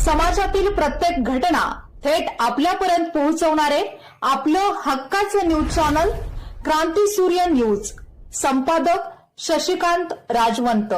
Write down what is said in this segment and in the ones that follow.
समाजातील प्रत्येक घटना थेट आपल्यापर्यंत पोहोचवणारे आपलं हक्काचं न्यूज चॅनल क्रांती सूर्य न्यूज. संपादक शशिकांत राजवंत.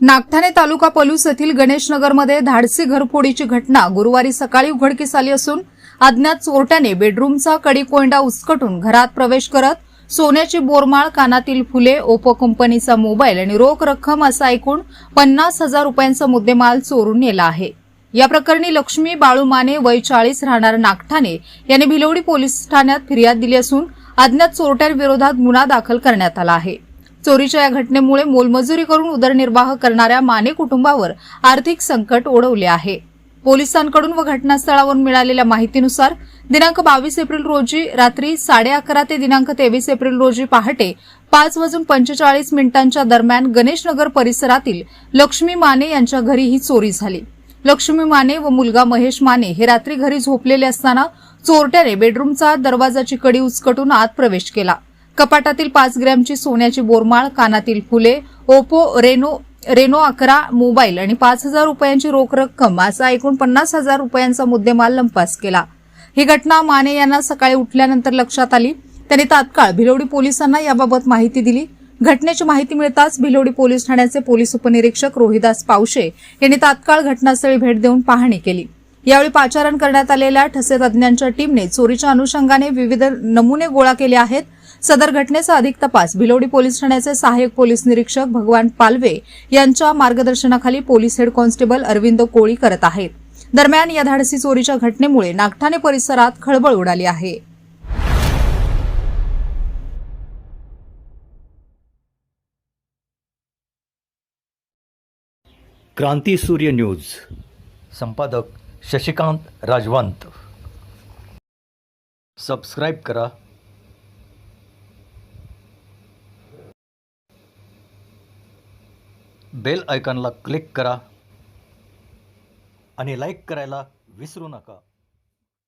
नागठाणे तालुका पलूस येथील गणेशनगरमध्ये धाडसी घरफोडीची घटना गुरुवारी सकाळी उघडकीस आली असून अज्ञात चोरट्याने बेडरूमचा कडी-कोंडा उचकटून घरात प्रवेश करत सोन्याची बोरमाळ, कानातील फुले, ओप्पो कंपनीचा मोबाईल आणि रोख रक्कम असा एकूण 50,000 रुपयांचा मुद्देमाल चोरून नेला आहे. या प्रकरणी लक्ष्मी बाळू माने वय 40 राहणार नागठाणे यांनी भिलवडी पोलीस ठाण्यात फिर्याद दिली असून अज्ञात चोरट्यांविरोधात गुन्हा दाखल करण्यात आला आहे. चोरीच्या या घटनेमुळे मोलमजुरी करून उदरनिर्वाह करणाऱ्या माने कुटुंबावर आर्थिक संकट ओढवले आहे. पोलिसांकडून व घटनास्थळावरून मिळालेल्या माहितीनुसार दिनांक 22 एप्रिल रोजी रात्री 11:30 ते दिनांक 23 एप्रिल रोजी पहाटे 5:45 दरम्यान गणेशनगर परिसरातील लक्ष्मी माने यांच्या घरी ही चोरी झाली. लक्ष्मी माने व मुलगा महेश माने हे रात्री घरी झोपलेले असताना चोरट्याने बेडरूमचा दरवाजाची कडी उचकटून आत प्रवेश केला. कपाटातील 5 ग्रॅमची सोन्याची बोरमाळ, कानातील फुले, ओप्पो रेनो 11 मोबाईल आणि 5,000 रुपयांची रोख रक्कम असा एकूण 50,000 रुपयांचा मुद्देमाल लंपास केला. ही घटना माने यांना सकाळी उठल्यानंतर लक्षात आली. त्यांनी तात्काळ भिलवडी पोलिसांना याबाबत माहिती दिली. घटनेची माहिती मिळताच भिलवडी पोलीस ठाण्याचे पोलीस उपनिरीक्षक रोहिदास पावशे यांनी तात्काळ घटनास्थळी भेट देऊन पाहणी केली. यावेळी पाचारण करण्यात आलेल्या ठसे तज्ज्ञांच्या टीमने चोरीच्या अनुषंगाने विविध नमुने गोळा केले आहेत. सदर घटनेचा अधिक तपास भिलवडी पोलीस ठाण्याचे सहाय्यक पोलीस निरीक्षक भगवान पालवे यांच्या मार्गदर्शनाखाली पोलीस हेड कॉन्स्टेबल अरविंद कोळी करत आहेत. दरम्यान या धाडसी चोरीच्या घटनेमुळे नागठाणे परिसरात खळबळ उडाली आहे. क्रांती सूर्य न्यूज. संपादक शशिकांत राजवंत. सबस्क्राईब करा. बेल आयकॉनला क्लिक करा आणि लाईक करायला विसरू नका.